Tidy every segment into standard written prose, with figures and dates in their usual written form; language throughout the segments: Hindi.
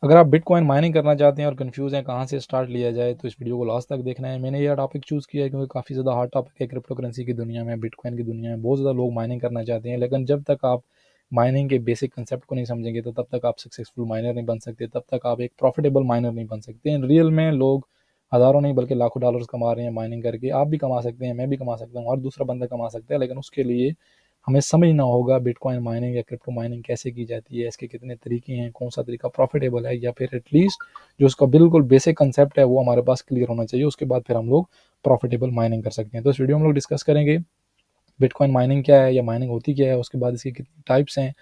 अगर आप बिटकॉइन माइनिंग करना चाहते हैं और कंफ्यूज हैं कहाँ से स्टार्ट लिया जाए, तो इस वीडियो को लास्ट तक देखना है। मैंने यह टॉपिक चूज़ किया है क्योंकि काफ़ी ज़्यादा हॉट टॉपिक है क्रिप्टो करेंसी की दुनिया में, बिटकॉइन की दुनिया में। बहुत ज़्यादा लोग माइनिंग करना चाहते हैं, लेकिन जब तक आप माइनिंग के बेसिक कंसेप्ट को नहीं समझेंगे तो तब तक आप सक्सेसफुल माइनर नहीं बन सकते, तब तक आप एक प्रॉफिटेबल माइनर नहीं बन सकते। इन रियल में लोग हज़ारों नहीं बल्कि लाखों डॉलर्स कमा रहे हैं माइनिंग करके। आप भी कमा सकते हैं, मैं भी कमा सकता हूँ, और दूसरा बंदा कमा सकता है, लेकिन उसके लिए हमें समझना होगा बिटकॉइन माइनिंग या क्रिप्टो माइनिंग कैसे की जाती है, इसके कितने तरीके हैं, कौन सा तरीका प्रॉफिटेबल है, या फिर एटलीस्ट जो उसका बिल्कुल बेसिक कंसेप्ट है वो हमारे पास क्लियर होना चाहिए। उसके बाद फिर हम लोग प्रॉफिटेबल माइनिंग कर सकते हैं। तो इस वीडियो में हम लोग डिस्कस करेंगे बिटकॉइन माइनिंग क्या है या माइनिंग होती क्या है, उसके बाद इसकी कितनी टाइप्स हैं,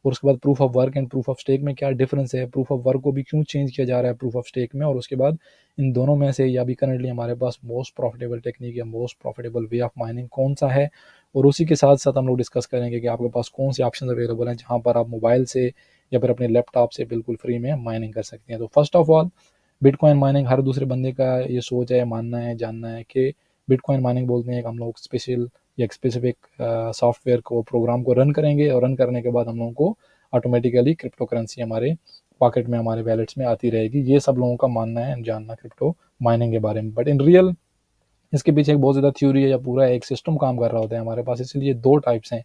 और उसके बाद proof of work and proof of stake में क्या डिफरेंस है, प्रूफ ऑफ वर्क को भी क्यों चेंज किया जा रहा है प्रूफ ऑफ स्टेक में, और उसके बाद इन दोनों में से या भी करंटली हमारे पास मोस्ट प्रॉफिटेबल टेक्निक या most profitable way of mining कौन सा है। और उसी के साथ साथ हम लोग डिस्कस करेंगे कि आपके पास कौन से ऑप्शन अवेलेबल हैं जहाँ पर आप मोबाइल से या फिर अपने लैपटॉप से बिल्कुल फ्री में माइनिंग कर सकते हैं। तो first of all, Bitcoin mining हर दूसरे बंदे का ये सोच है, मानना है, जानना है कि बिटकॉइन माइनिंग बोलते हैं कि हम लोग स्पेशल या एक स्पेसिफिक सॉफ्टवेयर को, प्रोग्राम को रन करेंगे, और रन करने के बाद हम लोगों को ऑटोमेटिकली क्रिप्टो करेंसी हमारे पॉकेट में, हमारे वैलेट्स में आती रहेगी। ये सब लोगों का मानना है, जानना क्रिप्टो माइनिंग के बारे में। बट इन रियल इसके पीछे एक बहुत ज़्यादा थ्योरी है या पूरा एक सिस्टम काम कर रहा होता है हमारे पास। इसलिए दो टाइप्स हैं।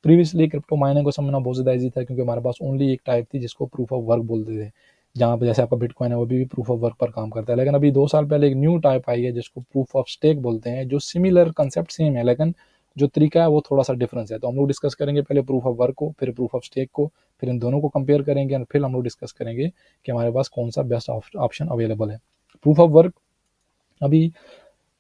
प्रीवियसली क्रिप्टो माइनिंग को समझना बहुत ज़्यादा ईजी था क्योंकि हमारे पास ओनली एक टाइप थी जिसको प्रूफ ऑफ वर्क बोलते थे, जहाँ पे जैसे आपका बिटकॉइन है वो भी प्रूफ ऑफ वर्क पर काम करता है। लेकिन अभी 2 साल पहले एक न्यू टाइप आई है जिसको प्रूफ ऑफ स्टेक बोलते हैं, जो सिमिलर कंसेप्ट सेम है, लेकिन जो तरीका है वो थोड़ा सा डिफरेंस है। तो हम लोग डिस्कस करेंगे पहले प्रूफ ऑफ वर्क को, फिर प्रूफ ऑफ स्टेक को, फिर इन दोनों को कंपेयर करेंगे, और फिर हम लोग डिस्कस करेंगे कि हमारे पास कौन सा बेस्ट ऑप्शन अवेलेबल है। प्रूफ ऑफ वर्क, अभी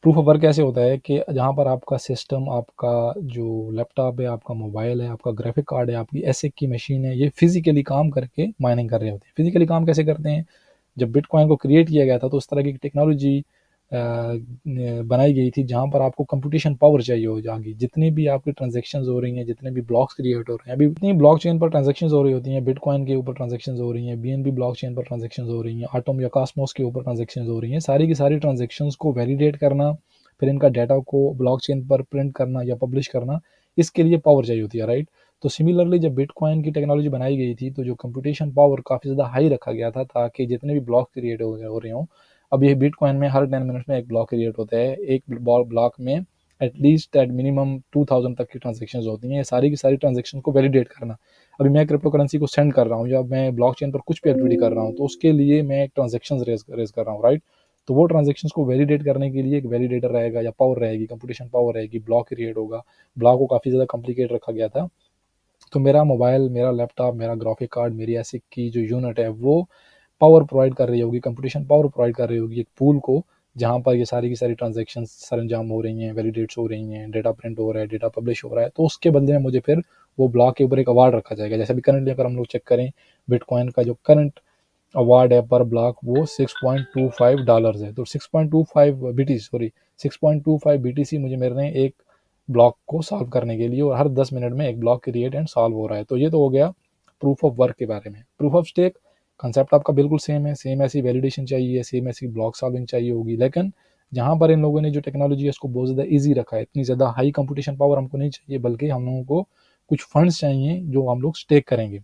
प्रूफ ऑफ वर्क ऐसे होता है कि जहाँ पर आपका सिस्टम, आपका जो लैपटॉप है, आपका मोबाइल है, आपका ग्राफिक कार्ड है, आपकी एसिक की मशीन है, ये फिजिकली काम करके माइनिंग कर रहे होते हैं। फिजिकली काम कैसे करते हैं? जब बिटकॉइन को क्रिएट किया गया था तो उस तरह की टेक्नोलॉजी बनाई गई थी जहाँ पर आपको कंप्यूटेशन पावर चाहिए हो जाएगी। जितनी भी आपकी ट्रांजेक्शन हो रही हैं, जितने भी ब्लॉक्स क्रिएट हो रहे हैं, अभी इतनी ब्लॉक चेन पर ट्रांजेक्शन हो रही होती हैं, बिटकॉइन के ऊपर ट्रांजेक्शन हो रही हैं, BNB block chain per transaction हो रही हैं, आटम या कास्मोस के ऊपर ट्रांजेक्शन हो रही हैं। सारी की सारी ट्रांजेक्शन को वैलिडेट करना, फिर इनका डाटा को ब्लॉकचेन पर प्रिंट करना या पब्लिश करना, इसके लिए पावर चाहिए होती है, राइट। तो सिमिलरली जब बिटकॉइन की टेक्नोलॉजी बनाई गई थी तो जो कंप्यूटेशन पावर काफ़ी ज़्यादा हाई रखा गया था ताकि जितने भी ब्लॉक क्रिएट हो रहे हों। अब ये बिटकॉइन में हर 10 मिनट में एक ब्लॉक क्रिएट होता है। एक ब्लॉक में एटलीस्ट एट मिनिमम 2000 तक की ट्रांजेक्शन होती हैं। ये सारी की सारी ट्रांजेक्शन को वैलिडेट करना, अभी मैं क्रिप्टो करेंसी को सेंड कर रहा हूँ या मैं ब्लॉकचेन पर कुछ भी एक्टिविटी कर रहा हूँ तो उसके लिए मैं एक ट्रांजेक्शन रेज कर रहा हूँ, राइट। तो वो ट्रांजेक्शन्स को वैलिडेट करने के लिए एक वैलिडेटर रहेगा या पावर रहेगी, कंप्यूटेशन पावर रहेगी, ब्लॉक क्रिएट होगा। ब्लॉक को काफ़ी ज़्यादा कॉम्प्लिकेट रखा गया था। तो मेरा मोबाइल, मेरा लैपटॉप, मेरा ग्राफिक कार्ड, मेरी एसिक की जो यूनिट है वो पावर प्रोवाइड कर रही होगी, कंप्यूटेशन पावर प्रोवाइड कर रही होगी एक पूल को, जहाँ पर ये सारी की सारी ट्रांजेक्शन सरंजाम हो रही हैं, वैलिडेट्स हो रही हैं, डेटा प्रिंट हो रहा है, डेटा पब्लिश हो रहा है। तो उसके बदले में मुझे फिर वो ब्लॉक के ऊपर एक अवार्ड रखा जाएगा। जैसे अभी करंटली अगर हम लोग चेक करें, बिटकॉइन का जो करंट अवार्ड है पर ब्लॉक वो $6.25 है। तो 6.25 BTC, सॉरी 6.25 BTC मुझे मिल रहे हैं एक ब्लॉक को सॉल्व करने के लिए, और हर 10 मिनट में एक ब्लॉक क्रिएट एंड सॉल्व हो रहा है। तो ये तो हो गया प्रूफ ऑफ वर्क के बारे में। प्रूफ ऑफ स्टेक कंसेप्ट आपका बिल्कुल सेम है, सेम ऐसी वैलिडेशन चाहिए, सेम ऐसी ब्लॉक सॉल्विंग चाहिए होगी, लेकिन जहाँ पर इन लोगों ने जो टेक्नोलॉजी है उसको बहुत ज़्यादा ईजी रखा है। इतनी ज़्यादा हाई कंप्यूटेशन पावर हमको नहीं चाहिए, बल्कि हम लोगों को कुछ फंड्स चाहिए जो हम लोग स्टेक करेंगे।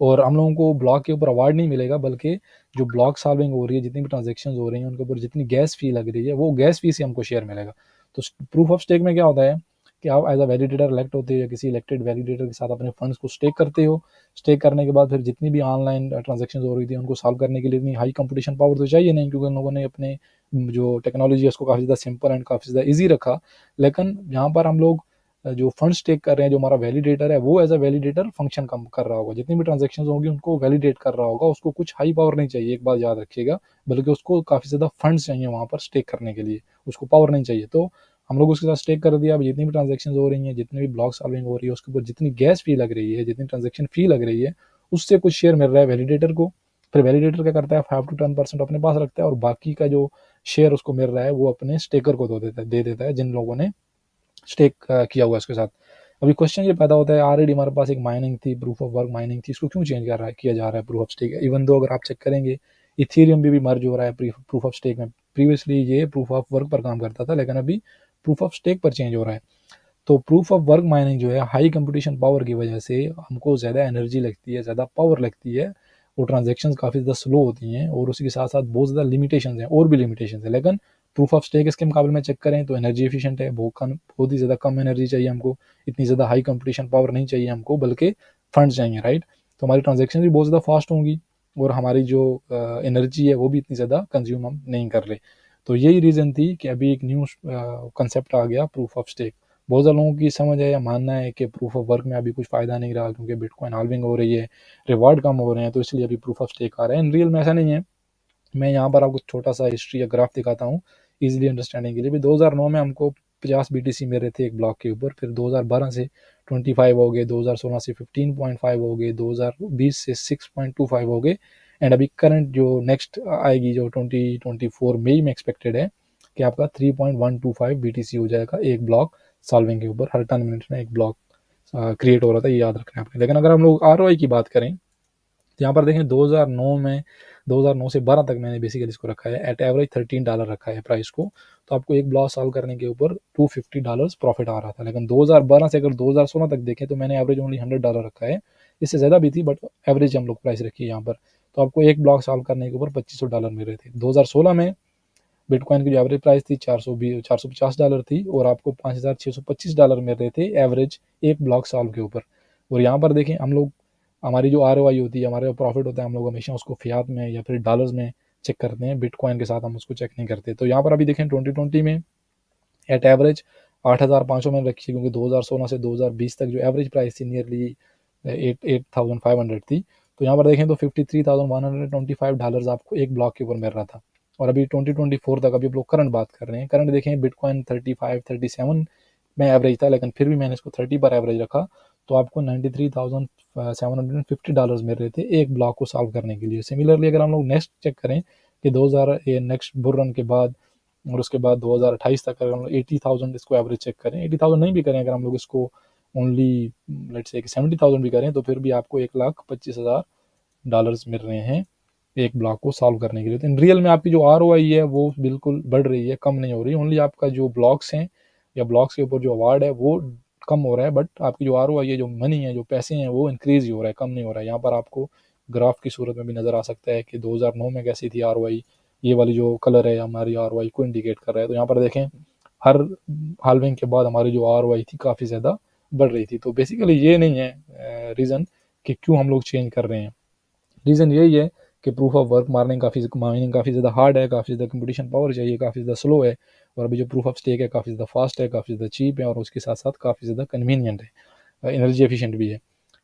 और हम लोगों को ब्लॉक के ऊपर अवार्ड नहीं मिलेगा, बल्कि जो ब्लॉक सॉल्विंग हो रही है, जितनी भी ट्रांजेक्शन हो रही हैं उनके ऊपर जितनी गैस फी लग रही है वो गैस फी से हमको शेयर मिलेगा। तो प्रूफ ऑफ स्टेक में क्या होता है कि आप एज अ वैलिडेटर इलेक्ट होते हो या किसी इलेक्टेड वैलिडेटर के साथ अपने फंड्स को स्टेक करते हो। स्टेक करने के बाद फिर जितनी भी ऑनलाइन ट्रांजेक्शन हो रही थी उनको सॉल्व करने के लिए इतनी हाई कंप्यूटेशन पावर तो चाहिए नहीं, क्योंकि उन लोगों ने अपने जो टेक्नोलॉजी है उसको काफ़ी ज़्यादा सिंपल एंड काफ़ी ज़्यादा ईजी रखा। लेकिन यहाँ पर हम लोग जो फंड्स टेक कर रहे हैं, जो हमारा वैलिडेटर है वो एज अ वैलिडेटर फंक्शन कम कर रहा होगा, जितनी भी ट्रांजेक्शन होंगी उनको वैलिडेट कर रहा होगा। उसको कुछ हाई पावर नहीं चाहिए, एक बात याद रखिएगा, बल्कि उसको काफ़ी ज़्यादा फंड्स चाहिए वहाँ पर स्टेक करने के लिए, उसको पावर नहीं चाहिए। तो हम लोग उसके साथ स्टेक कर दिया। अब जितनी भी ट्रांजेक्शन हो रही हैं, जितनी भी ब्लॉक सॉल्विंग हो रही है, उसके ऊपर जितनी गैस फी लग रही है, जितनी ट्रांजेक्शन फी लग रही है, उससे कुछ शेयर मिल रहा है वैलिडेटर को। फिर वैलिडेटर क्या करता है, 5 to 10% अपने पास रखता है, और बाकी का जो शेयर उसको मिल रहा है वो अपने स्टेकर को दे देता है जिन लोगों ने स्टेक किया हुआ है उसके साथ। अभी क्वेश्चन ये पैदा होता है, ऑलरेडी हमारे पास एक माइनिंग थी, प्रूफ ऑफ वर्क माइनिंग थी, इसको क्यों चेंज कर रहा है, किया जा रहा है proof of stake. Even though अगर आप चेक करेंगे, इथेरियम भी मर्ज हो रहा है प्रूफ ऑफ स्टेक में। प्रीवियसली ये प्रूफ ऑफ वर्क पर काम करता था, लेकिन अभी प्रूफ ऑफ स्टेक पर चेंज हो रहा है। तो प्रूफ ऑफ वर्क माइनिंग जो है, हाई कंप्यूटेशन पावर की वजह से हमको ज़्यादा एनर्जी लगती है, ज़्यादा पावर लगती है, वो ट्रांजेक्शन काफ़ी ज़्यादा स्लो होती हैं और उसी के साथ साथ बहुत ज़्यादा लिमिटेशन हैं, और भी लिमिटेशन है। लेकिन प्रूफ ऑफ स्टेक इसके मुकाबले में चेक करें तो एनर्जी एफिशिएंट है, बहुत ही ज़्यादा कम एनर्जी चाहिए हमको, इतनी ज़्यादा हाई कंप्यूटेशन पावर नहीं चाहिए हमको, बल्कि फंड्स चाहिए, राइट। तो हमारी ट्रांजेक्शन भी बहुत ज़्यादा फास्ट होंगी और हमारी जो एनर्जी है वो भी इतनी ज़्यादा कंज्यूम हम नहीं कर रहे। तो यही रीज़न थी कि अभी एक न्यू कंसेप्ट आ गया, प्रूफ ऑफ स्टेक। बहुत ज़्यादा लोगों की समझ है या मानना है कि प्रूफ ऑफ वर्क में अभी कुछ फ़ायदा नहीं रहा क्योंकि बिटकॉइन हाल्विंग हो रही है, रिवार्ड कम हो रहे हैं, तो इसलिए अभी प्रूफ ऑफ स्टेक आ रहा है। इन रियल में ऐसा नहीं है। मैं यहाँ पर आपको छोटा सा हिस्ट्री या ग्राफ दिखाता हूँ ईजिली अंडरस्टैंडिंग के लिए। भी 2009 में हमको 50 BTC मिल रहे थे एक ब्लॉक के ऊपर, फिर 2012 से 25 हो गए, 2016 से 15.5 हो गए, 2020 से 6.25 हो गए, एंड अभी करंट जो नेक्स्ट आएगी जो 2024 मई में एक्सपेक्टेड है कि आपका 3.125 BTC हो जाएगा एक ब्लॉक सॉल्विंग के ऊपर। हर 10 मिनट में एक ब्लॉक क्रिएट हो रहा था, ये याद रखना है आपने। लेकिन अगर हम लोग ROI की बात करें तो यहाँ पर देखें 2009 से 12 तक मैंने बेसिकली इसको रखा है, एट एवरेज $13 रखा है प्राइस को। तो आपको एक ब्लॉक सॉल्व करने के ऊपर $250 प्रॉफिट आ रहा था। लेकिन 2012 से अगर 2016 तक देखें तो मैंने एवरेज ओनली $100 रखा है, इससे ज़्यादा भी थी बट एवरेज हम लोग प्राइस रखी है यहाँ पर। तो आपको एक ब्लॉक सॉल्व करने के ऊपर $2500 मिल रहे थे। 2016 में बिटकॉइन की जो एवरेज प्राइस थी $450 थी और आपको $5625 मिल रहे थे एवरेज एक ब्लॉक सॉल्व के ऊपर। और यहाँ पर देखें हम लोग, हमारी जो ROI होती है, हमारा जो प्रॉफिट होता है, हम लोग हमेशा उसको फियात में या फिर डॉलर्स में चेक करते हैं, बिटकॉइन के साथ हम उसको चेक नहीं करते। तो यहाँ पर अभी देखें 2020 में एट एवरेज 8500 मैंने रखी है, क्योंकि 2016 से 2020 तक जो एवरेज प्राइस थी नियरली 8500 थी। तो यहाँ पर देखें तो $53,125 आपको एक ब्लॉक के ऊपर मिल रहा था। और अभी 2024 तक अभी आप लोग करंट बात कर रहे हैं, करंट देखें बिटकॉइन 35-37 में एवरेज था, लेकिन फिर भी मैंने इसको 30 पर एवरेज रखा। तो आपको $93,750 मिल रहे थे एक ब्लॉक को सॉल्व करने के लिए। सिमिलरली अगर हम लोग नेक्स्ट चेक करें कि 2000 नेक्स्ट बुल रन के बाद और उसके बाद 2028 तक अगर हम लोग 80,000 इसको एवरेज चेक करें, 80,000 नहीं भी करें, अगर हम लोग इसको ओनली लेट्स से 70,000 भी करें, तो फिर भी आपको $1,25,000 मिल रहे हैं एक ब्लॉक को सॉल्व करने के लिए। तो इन रियल में आपकी जो ROI है वो बिल्कुल बढ़ रही है, कम नहीं हो रही। ओनली आपका जो ब्लॉक्स हैं या ब्लॉक्स के ऊपर जो अवार्ड है वो कम हो रहा है, बट आपकी जो ROI है, जो मनी है, जो पैसे हैं, वो इंक्रीज ही हो रहा है, कम नहीं हो रहा है। यहाँ पर आपको ग्राफ की सूरत में भी नज़र आ सकता है कि 2009 में कैसी थी ROI। ये वाली जो कलर है हमारी ROI को इंडिकेट कर रहा है। तो यहाँ पर देखें हर हाल्विंग के बाद हमारी जो ROI थी काफ़ी ज़्यादा बढ़ रही थी। तो बेसिकली ये नहीं है रीज़न कि क्यों हम लोग चेंज कर रहे हैं। रीज़न यही है कि प्रूफ ऑफ वर्क माइनिंग काफ़ी ज़्यादा हार्ड है, काफ़ी ज़्यादा कंपटीशन पावर चाहिए, काफ़ी ज़्यादा स्लो है। और अभी जो प्रूफ ऑफ स्टेक है काफ़ी ज़्यादा फास्ट है, काफ़ी ज़्यादा चीप है और उसके साथ साथ काफ़ी ज़्यादा कन्वीनियंट है, एनर्जी एफिशिएंट भी है।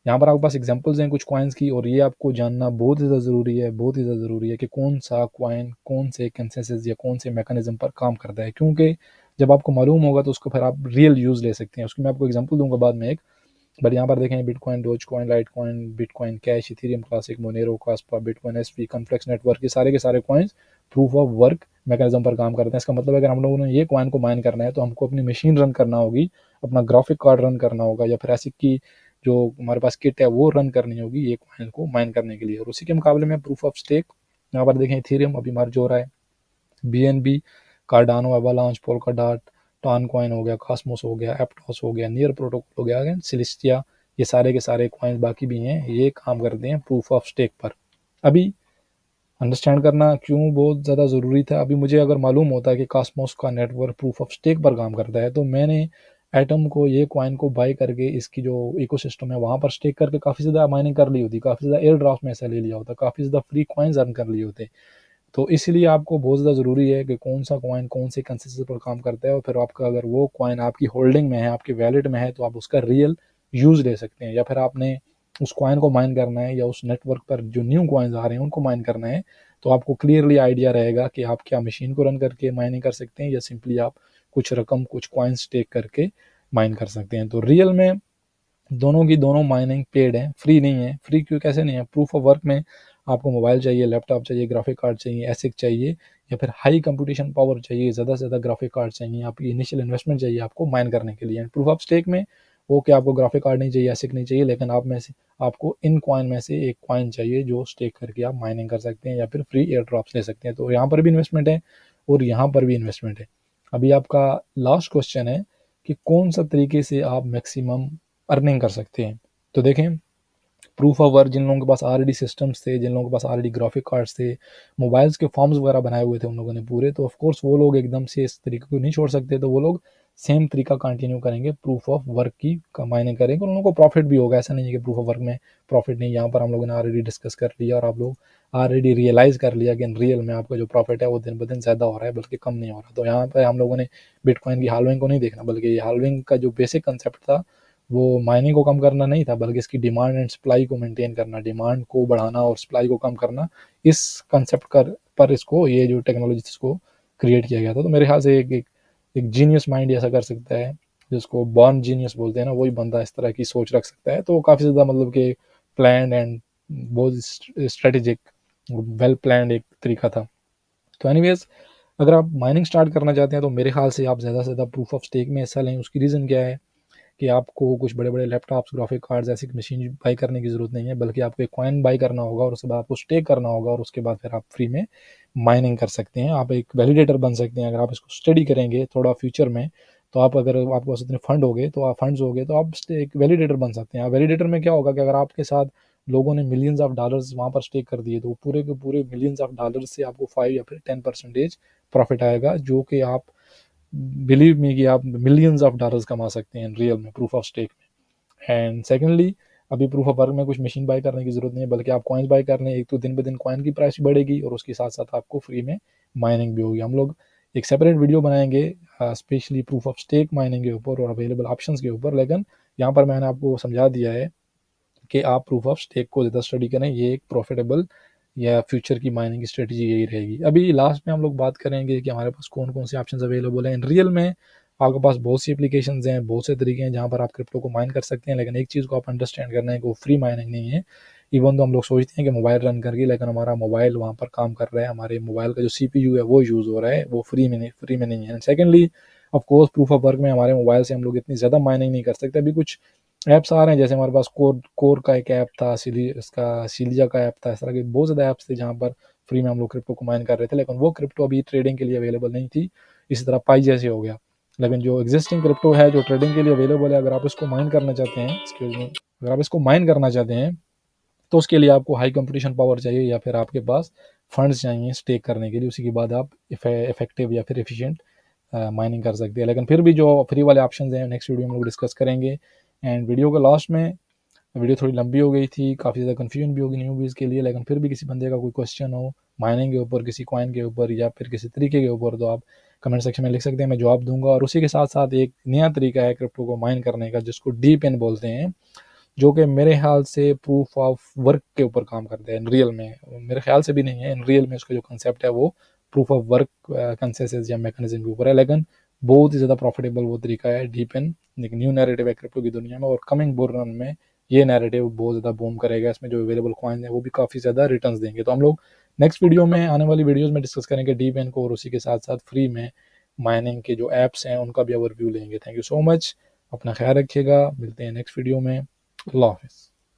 यहाँ पर आपके पास एग्जांपल्स हैं कुछ कॉइन्स की, और ये आपको जानना बहुत ही ज़्यादा ज़रूरी है, बहुत ही ज़्यादा ज़रूरी है कि कौन सा कॉइन कौन से कंसेंसस या कौन से मैकेनिज्म पर काम करता है, क्योंकि जब आपको मालूम होगा तो उसको फिर आप रियल यूज़ ले सकते हैं। उसकी मैं आपको एग्जांपल दूंगा बाद में एक। बट यहाँ पर देखें bitcoin, dose coin, light coin, bitcoin cash, Ethereum classic, Monero, Kaspa, bitcoin SP, complex network, ये सारे के सारे coins proof of work mechanism पर काम करते हैं। इसका मतलब अगर हम लोगों ने ये कॉइन को माइन करना है तो हमको अपनी मशीन रन करना होगी, अपना ग्राफिक कार्ड रन करना होगा, या फिर ऐसी की जो हमारे पास किट है वो रन करनी होगी ये कॉइन को माइन करने के लिए। और उसी के मुकाबले में प्रूफ ऑफ स्टेक, यहाँ पर देखें इथेरियम अभी मर्ज हो रहा है, BNB, Cardano, Avalanche, Polkadot, Ton coin हो गया, कॉस्मोस हो गया, एप्टोस हो गया, नियर प्रोटोकॉल हो गया, सिलिस्टिया, ये सारे के सारे कॉइन्स बाकी भी हैं, ये काम करते हैं प्रूफ ऑफ स्टेक पर। अभी अंडरस्टैंड करना क्यों बहुत ज़्यादा ज़रूरी था। अभी मुझे अगर मालूम होता है कि कॉस्मोस का नेटवर्क प्रूफ ऑफ स्टेक पर काम करता है, तो मैंने एटम को, ये कॉइन को बाय करके इसकी जो इकोसिस्टम है वहाँ पर स्टेक करके काफ़ी ज़्यादा माइनिंग कर ली होती, काफ़ी ज़्यादा एयर ड्राफ्ट में ऐसा ले लिया होता, काफ़ी ज़्यादा फ्री कॉइन्स अर्न कर लिए होते। तो इसलिए आपको बहुत ज़्यादा ज़रूरी है कि कौन सा कॉइन कौन से कंसेंसस पर काम करता है, और फिर आपका अगर वो कॉइन आपकी होल्डिंग में है, आपके वैलेट में है, तो आप उसका रियल यूज़ ले सकते हैं। या फिर आपने उस कॉइन को माइन करना है या उस नेटवर्क पर जो न्यू कॉइन्स आ रहे हैं उनको माइन करना है, तो आपको क्लियरली आइडिया रहेगा कि आप क्या मशीन को रन करके माइनिंग कर सकते हैं या सिंपली आप कुछ रकम, कुछ कॉइन्स टेक करके माइन कर सकते हैं। तो रियल में दोनों की दोनों माइनिंग पेड है, फ्री नहीं है। फ्री क्यों, कैसे नहीं है? प्रूफ ऑफ वर्क में आपको मोबाइल चाहिए, लैपटॉप चाहिए, ग्राफिक कार्ड चाहिए, एसिक चाहिए, या फिर हाई कंप्यूटेशन पावर चाहिए, ज़्यादा से ज़्यादा ग्राफिक कार्ड चाहिए, आपकी इनिशियल इन्वेस्टमेंट चाहिए आपको माइन करने के लिए। एंड प्रूफ ऑफ स्टेक में वो कि आपको ग्राफिक कार्ड नहीं चाहिए, एसिक नहीं चाहिए, लेकिन आप में से आपको इन कॉइन में से एक कॉइन चाहिए जो स्टेक करके आप माइनिंग कर सकते हैं या फिर फ्री एयर ड्रॉप्स ले सकते हैं। तो यहाँ पर भी इन्वेस्टमेंट है और यहाँ पर भी इन्वेस्टमेंट है। अभी आपका लास्ट क्वेश्चन है कि कौन सा तरीके से आप मैक्सिमम अर्निंग कर सकते हैं। तो देखें प्रूफ ऑफ वर्क, जिन लोगों के पास ऑलरेडी सिस्टम्स थे, जिन लोगों के पास ऑलरेडी ग्राफिक कार्ड्स थे, मोबाइल्स के फॉर्म्स वगैरह बनाए हुए थे उन लोगों ने पूरे, तो ऑफ कोर्स वो लोग एकदम से इस तरीके को नहीं छोड़ सकते, तो वो लोग सेम तरीका कंटिन्यू करेंगे, प्रूफ ऑफ वर्क की माइनिंग करेंगे, और उन लोगों को प्रॉफिट भी होगा। ऐसा नहीं है कि प्रूफ ऑफ वर्क में प्रॉफिट नहीं, यहाँ पर हम लोगों ने ऑलरेडी डिस्कस कर लिया और आप लोग ऑलरेडी रियलाइज़ कर लिया कि रियल में आपका जो प्रॉफिट है वो दिन ब दिन ज़्यादा हो रहा है, बल्कि कम नहीं हो रहा। तो यहाँ पर हम लोगों ने बिटकॉइन की हाल्विंग को नहीं देखना, बल्कि हाल्विंग का जो बेसिक कंसेप्ट था वो माइनिंग को कम करना नहीं था, बल्कि इसकी डिमांड एंड सप्लाई को मेंटेन करना, डिमांड को बढ़ाना और सप्लाई को कम करना, इस कंसेप्ट पर इसको, ये जो टेक्नोलॉजी इसको क्रिएट किया गया था। तो मेरे ख्याल से एक जीनियस माइंड ऐसा कर सकता है, जिसको बॉर्न जीनियस बोलते हैं ना, वही बंदा इस तरह की सोच रख सकता है। तो काफ़ी ज़्यादा मतलब कि प्लान एंड बहुत स्ट्रेटेजिक, वेल प्लान एक तरीका था। तो एनीवेज, अगर आप माइनिंग स्टार्ट करना चाहते हैं तो मेरे ख्याल से आप ज़्यादा से ज़्यादा प्रूफ ऑफ स्टेक में हिस्सा लें। उसकी रीज़न क्या है कि आपको कुछ बड़े बड़े लैपटॉप्स, ग्राफिक कार्ड्स, ऐसी मशीन बाई करने की ज़रूरत नहीं है, बल्कि आपको एक कॉइन बाई करना होगा और उसके बाद आपको स्टेक करना होगा, और उसके बाद फिर आप फ्री में माइनिंग कर सकते हैं। आप एक वैलिडेटर बन सकते हैं। अगर आप इसको स्टडी करेंगे थोड़ा फ्यूचर में, तो आप, अगर आपके पास इतने फंड्स हो गए तो आप एक वैलिडेटर बन सकते हैं। वैलिडेटर में क्या होगा कि अगर आपके साथ लोगों ने मिलियंस ऑफ डॉलर्स वहाँ पर स्टेक कर दिए, तो पूरे के पूरे मिलियंस ऑफ डॉलर्स से आपको 5 या फिर 10% प्रॉफिट आएगा, जो कि आप बिलीव मी कि आप मिलियंस ऑफ डॉलर्स कमा सकते हैं रियल में प्रूफ ऑफ स्टेक में। एंड सेकेंडली, अभी प्रूफ ऑफ वर्क में कुछ मशीन बाय करने की जरूरत नहीं है, बल्कि आप कॉइन्स बाय कर लें। एक तो दिन ब दिन कॉइन की प्राइस बढ़ेगी और उसके साथ साथ आपको फ्री में माइनिंग भी होगी। हम लोग एक सेपरेट वीडियो बनाएंगे specially proof of stake mining के ऊपर और अवेलेबल ऑप्शंस के ऊपर, लेकिन यहाँ पर मैंने आपको समझा दिया है कि आप प्रूफ ऑफ स्टेक को ज़्यादा स्टडी करें, ये एक प्रॉफिटेबल या फ्यूचर की माइनिंग की स्ट्रेटजी यही रहेगी। अभी लास्ट में हम लोग बात करेंगे कि हमारे पास कौन कौन से ऑप्शंस अवेलेबल हैं। इन रियल में आपके पास बहुत सी एप्लीकेशंस हैं, बहुत से तरीके हैं जहाँ पर आप क्रिप्टो को माइन कर सकते हैं, लेकिन एक चीज़ को आप अंडरस्टैंड करना है कि वो फ्री माइनिंग नहीं है। इवन तो हम लोग सोचते हैं कि मोबाइल रन करके, लेकिन हमारा मोबाइल वहाँ पर काम कर रहा है, हमारे मोबाइल का जो CPU है वो यूज़ हो रहा है, वो फ्री में नहीं है। Secondly, of course proof of work में हमारे मोबाइल से हम लोग इतनी ज़्यादा माइनिंग नहीं कर सकते। अभी कुछ ऐप्स आ रहे हैं, जैसे हमारे पास कोर का एक ऐप था, सिलिया का ऐप था, इस तरह के बहुत ज़्यादा ऐप्स थे जहाँ पर फ्री में हम लोग क्रिप्टो को माइन कर रहे थे, लेकिन वो क्रिप्टो अभी ट्रेडिंग के लिए अवेलेबल नहीं थी। इसी तरह पाई जैसे हो गया। लेकिन जो एग्जिस्टिंग क्रिप्टो है, जो ट्रेडिंग के लिए अवेलेबल है, अगर आप इसको माइन करना चाहते हैं, एक्सक्यूज मी, अगर आप इसको माइन करना चाहते हैं तो उसके लिए आपको हाई कंपटीशन पावर चाहिए, या फिर आपके पास फंड्स चाहिए स्टेक करने के लिए। उसी के बाद आप इफेक्टिव या फिर एफिशिएंट माइनिंग कर सकते हैं। लेकिन फिर भी जो फ्री वाले ऑप्शन हैं, नेक्स्ट वीडियो में लोग डिस्कस करेंगे। एंड वीडियो के लास्ट में, वीडियो थोड़ी लंबी हो गई थी, काफ़ी ज़्यादा कन्फ्यूजन भी होगी न्यूबीज़ के लिए, लेकिन फिर भी किसी बंदे का कोई क्वेश्चन हो माइनिंग के ऊपर, किसी कॉइन के ऊपर या फिर किसी तरीके के ऊपर, तो आप कमेंट सेक्शन में लिख सकते हैं, मैं जवाब दूंगा। और उसी के साथ साथ एक नया तरीका है क्रिप्टो को माइन करने का, जिसको डीप इन बोलते हैं, जो कि मेरे ख्याल से प्रूफ ऑफ वर्क के ऊपर काम करते हैं। इन रियल में, मेरे ख्याल से भी नहीं है, इन रियल में उसका जो कंसेप्ट है वो प्रूफ ऑफ वर्क कंसेंसस या मैकेनिज्म के ऊपर है, लेकिन बहुत ही ज़्यादा प्रॉफिटेबल वो तरीका है। डीप इन एक न्यू नैरेटिव है क्रिप्टो की दुनिया में, और कमिंग बुल रन में ये नैरेटिव बहुत ज़्यादा बूम करेगा। इसमें जो अवेलेबल कॉइन है वो भी काफ़ी ज़्यादा रिटर्न्स देंगे। तो हम लोग नेक्स्ट वीडियो में, आने वाली वीडियोज़ में डिस्कस करेंगे डीप इन को, और उसी के साथ साथ फ्री में माइनिंग के जो ऐप्स हैं उनका भी ओवरव्यू लेंगे। थैंक यू सो मच, अपना ख्याल रखिएगा, मिलते हैं नेक्स्ट वीडियो में। अल्लाह हाफिज़।